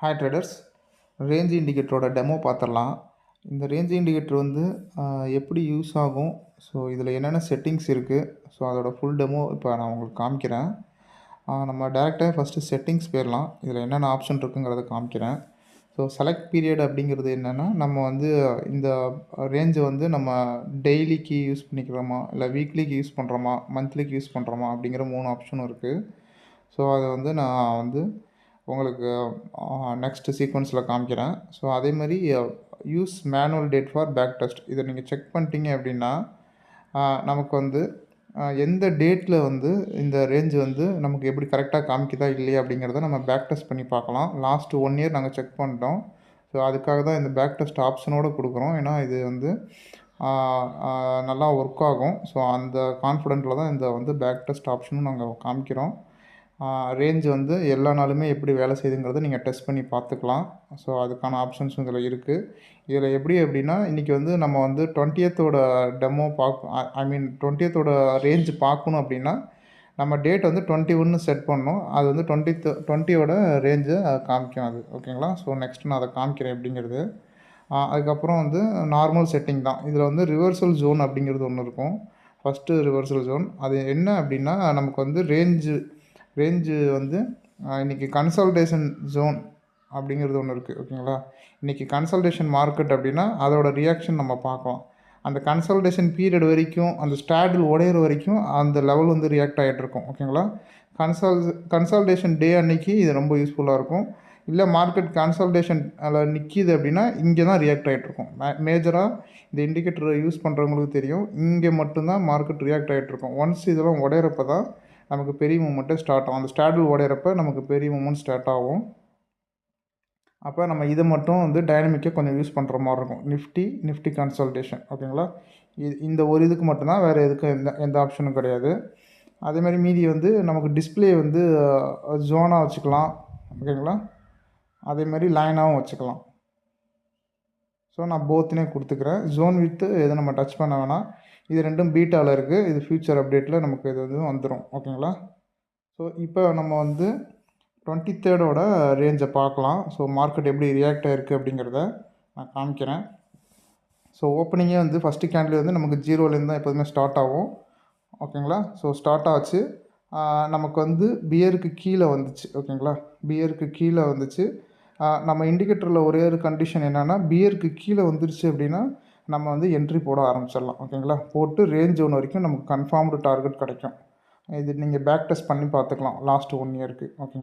Hi traders, range இண்டிகேட்டரோட demo பார்த்துடலாம். இந்த range indicator வந்து எப்படி யூஸ் ஆகும், ஸோ இதில் என்னென்ன செட்டிங்ஸ் இருக்குது, ஸோ அதோட ஃபுல் டெமோ இப்போ நான் உங்களுக்கு காமிக்கிறேன். நம்ம டேரெக்டாக ஃபஸ்ட்டு செட்டிங்ஸ் போயிடலாம். இதில் என்னென்ன ஆப்ஷன் இருக்குங்கிறத காமிக்கிறேன். ஸோ செலக்ட் பீரியட் அப்படிங்கிறது என்னென்னா, நம்ம வந்து இந்த ரேஞ்சை வந்து நம்ம டெய்லிக்கு யூஸ் பண்ணிக்கிறோமா, இல்லை வீக்லிக்கு யூஸ் பண்ணுறோமா, மந்த்லிக்கு யூஸ் பண்ணுறோமா அப்படிங்கிற 3 ஆப்ஷனும் இருக்குது. ஸோ அதை வந்து நான் வந்து உங்களுக்கு நெக்ஸ்ட்டு சீக்வன்ஸில் காமிக்கிறேன். ஸோ அதேமாதிரி use manual date for back test. இதை நீங்கள் செக் பண்ணிட்டீங்க அப்படின்னா நமக்கு வந்து எந்த டேட்டில் வந்து இந்த ரேஞ்ச் வந்து நமக்கு எப்படி கரெக்டாக காமிக்குதா இல்லையா அப்படிங்கிறத நம்ம பேக் டெஸ்ட் பண்ணி பார்க்கலாம். லாஸ்ட்டு 1 இயர் நாங்கள் செக் பண்ணிட்டோம். ஸோ அதுக்காக தான் இந்த பேக் டெஸ்ட் ஆப்ஷனோடு கொடுக்குறோம். ஏன்னா இது வந்து நல்லா ஒர்க் ஆகும். ஸோ அந்த கான்ஃபிடென்ட்டில் தான் இந்த வந்து பேக் டெஸ்ட் ஆப்ஷனும் நாங்கள் காமிக்கிறோம். ரேஞ்ச் வந்து எல்லா நாளுமே எப்படி வேலை செய்யுதுங்கிறத நீங்கள் டெஸ்ட் பண்ணி பார்த்துக்கலாம். ஸோ அதுக்கான ஆப்ஷன்ஸும் இதில் இருக்குது. இதில் எப்படி அப்படின்னா, இன்றைக்கி வந்து நம்ம வந்து 20th டெமோ ஐ மீன் 20th ரேஞ்ச் பார்க்கணும் அப்படின்னா, நம்ம டேட் வந்து 21 செட் பண்ணணும். அது வந்து 20 ரேஞ்சை காமிக்கும் அது. ஓகேங்களா? ஸோ நெக்ஸ்ட் நான் அதை காமிக்கிறேன் எப்படிங்கிறது. அதுக்கப்புறம் வந்து நார்மல் செட்டிங் தான். இதில் வந்து ரிவர்சல் ஜோன் அப்படிங்கிறது ஒன்று இருக்கும். ஃபஸ்ட்டு ரிவர்சல் ஜோன் அது என்ன அப்படின்னா, நமக்கு வந்து ரேஞ்சு வந்து இன்றைக்கி கன்சால்டேஷன் ஜோன் அப்படிங்கிறது ஒன்று இருக்குது. ஓகேங்களா? இன்றைக்கி கன்சல்டேஷன் மார்க்கெட் அப்படின்னா அதோட ரியாக்ஷன் நம்ம பார்க்கலாம். அந்த கன்சல்டேஷன் பீரியட் வரைக்கும், அந்த ஸ்டாடில் உடையிற வரைக்கும் அந்த லெவல் வந்து ரியாக்ட் ஆகிட்ருக்கும். ஓகேங்களா? கன்சல்டேஷன் டே அன்னைக்கு இது ரொம்ப யூஸ்ஃபுல்லாக இருக்கும். இல்லை மார்க்கெட் கன்சல்டேஷன் அதில் நிற்கிது அப்படின்னா இங்கே தான் ரியாக்ட் ஆகிட்ருக்கும். மேஜராக இந்த இண்டிகேட்டரை யூஸ் பண்ணுறவங்களுக்கு தெரியும், இங்கே மட்டும்தான் மார்க்கெட் ரியாக்ட் ஆகிட்ருக்கும். ஒன்ஸ் இதெல்லாம் உடையிறப்ப தான் நமக்கு பெரிய மூமெண்ட்டே ஸ்டார்ட் ஆகும். அந்த ஸ்டாடில் உடையிறப்ப நமக்கு பெரிய மூமெண்ட் ஸ்டார்ட் ஆகும். அப்போ நம்ம இதை மட்டும் வந்து டைனமிக்காக கொஞ்சம் யூஸ் பண்ணுற மாதிரி இருக்கும். Nifty consultation. ஓகேங்களா? இந்த ஒரு இதுக்கு மட்டும்தான், வேறு எதுக்கும் எந்த ஆப்ஷனும் கிடையாது. அதேமாதிரி மீதி வந்து நமக்கு டிஸ்பிளே வந்து ஜோனாக வச்சுக்கலாம். ஓகேங்களா? அதேமாதிரி லைனாகவும் வச்சுக்கலாம். ஸோ நான் போத்துனே கொடுத்துக்கிறேன். ஜோன் வித்து எதை நம்ம டச் பண்ண வேணாம். இது ரெண்டும் பீட்டாவில் இருக்குது. இது ஃபியூச்சர் அப்டேட்டில் நமக்கு இது வந்து வந்துடும். ஓகேங்களா? ஸோ இப்போ நம்ம வந்து 23rd ரேஞ்சை பார்க்கலாம். ஸோ மார்க்கெட் எப்படி ரியாக்ட் ஆகிருக்கு அப்படிங்கிறத நான் காமிக்கிறேன். ஸோ ஓப்பனிங்கே வந்து ஃபஸ்ட்டு கேண்டில் வந்து நமக்கு 0லேருந்து தான் எப்போதுமே ஸ்டார்ட் ஆகும். ஓகேங்களா? ஸோ ஸ்டார்ட் ஆச்சு. நமக்கு வந்து பியருக்கு கீழே வந்துச்சு. ஓகேங்களா? பியருக்கு கீழே வந்துச்சு. நம்ம இண்டிகேட்டரில் ஒரே ஒரு கண்டிஷன் என்னென்னா, பியருக்கு கீழே வந்துருச்சு அப்படின்னா நம்ம வந்து என்ட்ரி போட ஆரம்பிச்சிடலாம். ஓகேங்களா? போட்டு ரேஞ்ச் ஒன்று வரைக்கும் நமக்கு கன்ஃபார்ம்டு டார்கெட் கிடைக்கும். இது நீங்கள் பேக் டெஸ்ட் பண்ணி பார்த்துக்கலாம் லாஸ்ட் 1 இயருக்கு. ஓகே.